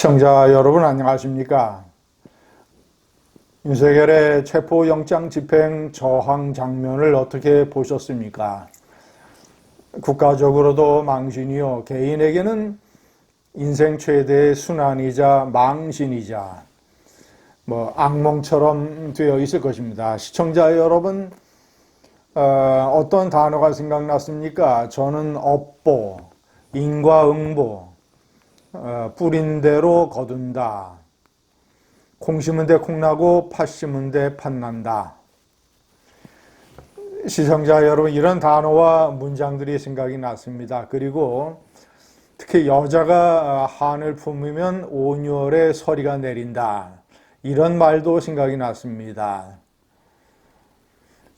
시청자 여러분 안녕하십니까? 윤석열의 체포영장 집행 저항 장면을 어떻게 보셨습니까? 국가적으로도 망신이요, 개인에게는 인생 최대의 순환이자 망신이자 악몽처럼 되어 있을 것입니다. 시청자 여러분, 어떤 단어가 생각났습니까? 저는 업보, 인과응보, 뿌린 대로 거둔다. 콩 심은 데 콩나고 팥 심은 데 팥난다. 시청자 여러분, 이런 단어와 문장들이 생각이 났습니다. 그리고 특히 여자가 한을 품으면 온열의 서리가 내린다. 이런 말도 생각이 났습니다.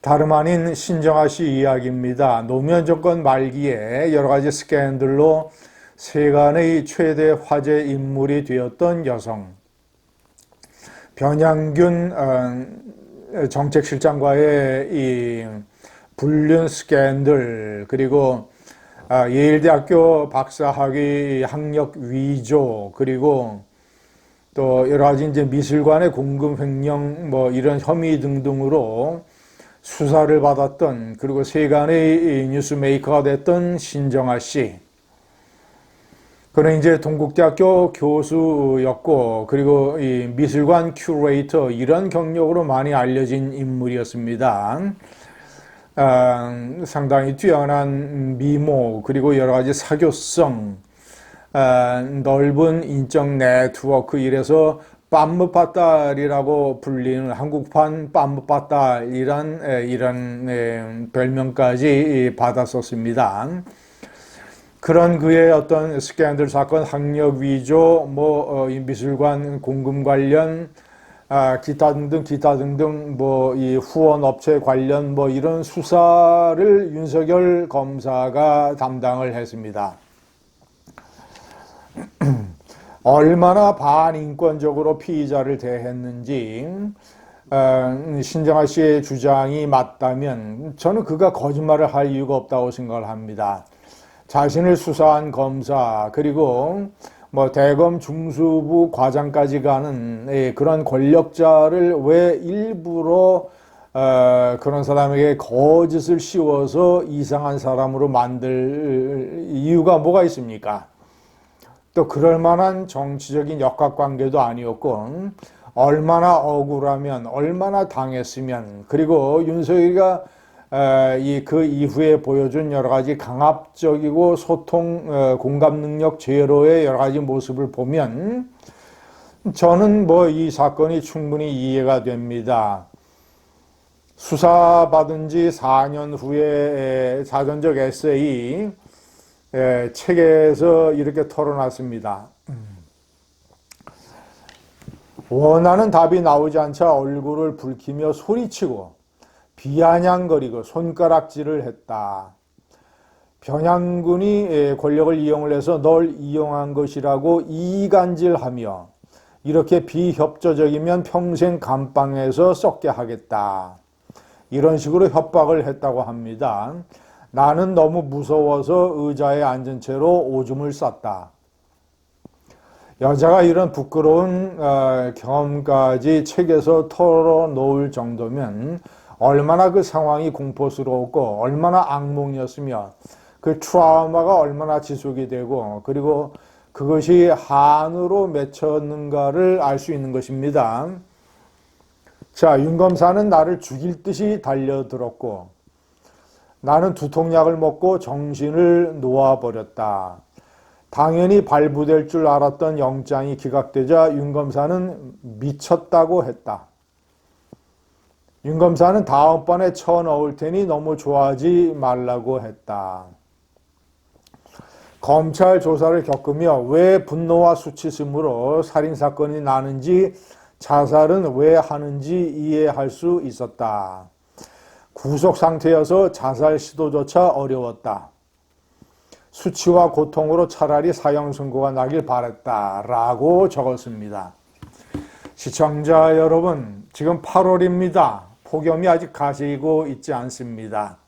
다름 아닌 신정아 씨 이야기입니다. 노무현 정권 말기에 여러 가지 스캔들로 세간의 최대 화제 인물이 되었던 여성, 변양균 정책실장과의 이 불륜 스캔들, 그리고 예일대학교 박사학위 학력 위조, 그리고 또 여러 가지 이제 미술관의 공금 횡령 이런 혐의 등등으로 수사를 받았던, 그리고 세간의 뉴스메이커가 됐던 신정아 씨. 그는 이제 동국대학교 교수였고, 그리고 이 미술관 큐레이터, 이런 경력으로 많이 알려진 인물이었습니다. 상당히 뛰어난 미모, 그리고 여러 가지 사교성, 넓은 인적 네트워크, 이래서 빰무빠딸이라고 불리는 한국판 빰무빠딸이란 이런 별명까지 받았었습니다. 그런 그의 어떤 스캔들 사건, 학력 위조, 이 미술관 공금 관련, 기타 등등, 이 후원 업체 관련, 이런 수사를 윤석열 검사가 담당을 했습니다. 얼마나 반인권적으로 피의자를 대했는지, 신정아 씨의 주장이 맞다면 저는 그가 거짓말을 할 이유가 없다고 생각을 합니다. 자신을 수사한 검사, 그리고 대검 중수부 과장까지 가는 그런 권력자를 왜 일부러 그런 사람에게 거짓을 씌워서 이상한 사람으로 만들 이유가 뭐가 있습니까? 또 그럴 만한 정치적인 역학관계도 아니었고, 얼마나 억울하면, 얼마나 당했으면, 그리고 윤석열이가 그 이후에 보여준 여러 가지 강압적이고 소통, 공감 능력 제로의 여러 가지 모습을 보면 저는 이 사건이 충분히 이해가 됩니다. 수사받은 지 4년 후에 자전적 에세이 책에서 이렇게 털어놨습니다. 원하는 답이 나오지 않자 얼굴을 붉히며 소리치고 비아냥거리고 손가락질을 했다. 변양군이 권력을 이용을 해서 널 이용한 것이라고 이간질하며 이렇게 비협조적이면 평생 감방에서 썩게 하겠다. 이런 식으로 협박을 했다고 합니다. 나는 너무 무서워서 의자에 앉은 채로 오줌을 쌌다. 여자가 이런 부끄러운 경험까지 책에서 털어놓을 정도면 얼마나 그 상황이 공포스러웠고 얼마나 악몽이었으며 그 트라우마가 얼마나 지속이 되고 그리고 그것이 한으로 맺혔는가를 알 수 있는 것입니다. 자, 윤 검사는 나를 죽일 듯이 달려들었고 나는 두통약을 먹고 정신을 놓아버렸다. 당연히 발부될 줄 알았던 영장이 기각되자 윤 검사는 미쳤다고 했다. 윤 검사는 다음번에 쳐넣을 테니 너무 좋아하지 말라고 했다. 검찰 조사를 겪으며 왜 분노와 수치심으로 살인사건이 나는지 자살은 왜 하는지 이해할 수 있었다. 구속 상태여서 자살 시도조차 어려웠다. 수치와 고통으로 차라리 사형 선고가 나길 바랬다라고 적었습니다. 시청자 여러분, 지금 8월입니다. 폭염이 아직 가시고 있지 않습니다.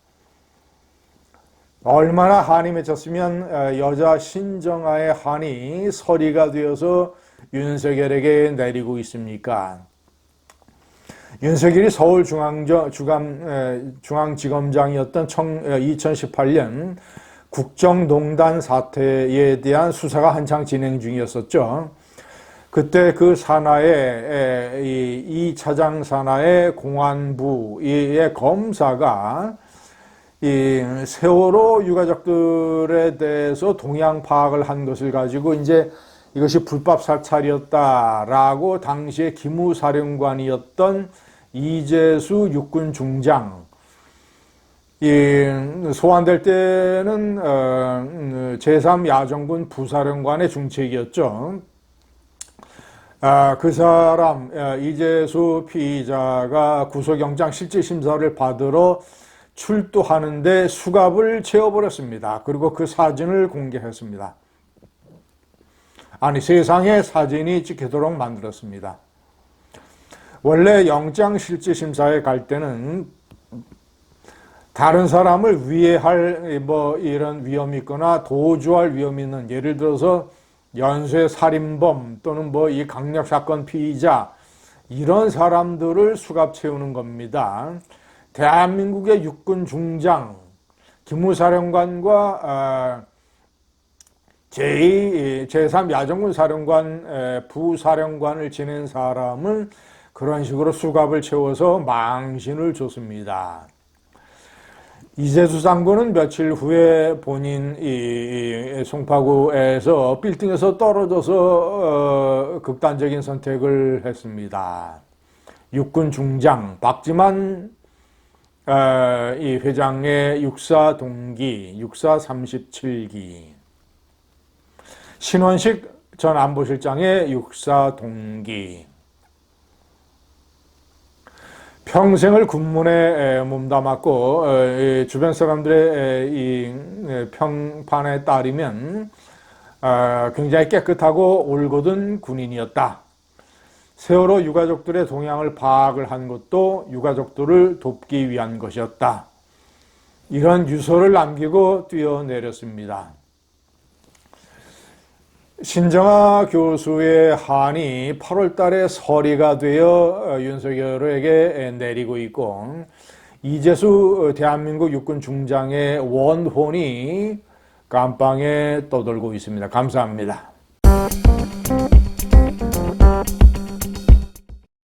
얼마나 한이 맺혔으면 여자 신정아의 한이 서리가 되어서 윤석열에게 내리고 있습니까? 윤석열이 서울중앙지검장이었던 2018년 국정농단 사태에 대한 수사가 한창 진행 중이었었죠. 그때 그 산하에 이 차장 산하의 공안부의 검사가 이 세월호 유가족들에 대해서 동향 파악을 한 것을 가지고 이제 이것이 불법 사찰이었다라고 당시에 기무사령관이었던 이재수 육군 중장 소환될 때는 제3야전군 부사령관의 중책이었죠. 그 사람 이재수 피의자가 구속영장 실질심사를 받으러 출두하는데 수갑을 채워버렸습니다. 그리고 그 사진을 공개했습니다. 아니, 세상에 사진이 찍히도록 만들었습니다. 원래 영장 실질심사에 갈 때는 다른 사람을 위해할 이런 위험이 있거나 도주할 위험이 있는, 예를 들어서 연쇄 살인범 또는 이 강력사건 피의자, 이런 사람들을 수갑 채우는 겁니다. 대한민국의 육군 중장, 기무사령관과 제3야전군 사령관, 부사령관을 지낸 사람은 그런 식으로 수갑을 채워서 망신을 줬습니다. 이재수 장군은 며칠 후에 본인 송파구에서 빌딩에서 떨어져서 극단적인 선택을 했습니다. 육군 중장 박지만 이 회장의 육사 동기, 육사 37기, 신원식 전 안보실장의 육사 동기, 평생을 군문에 몸담았고 주변 사람들의 이 평판에 따르면 굉장히 깨끗하고 올곧은 군인이었다. 세월호 유가족들의 동향을 파악을 한 것도 유가족들을 돕기 위한 것이었다. 이런 유서를 남기고 뛰어내렸습니다. 신정아 교수의 한이 8월 달에 서리가 되어 윤석열에게 내리고 있고, 이재수 대한민국 육군 중장의 원혼이 감방에 떠돌고 있습니다. 감사합니다.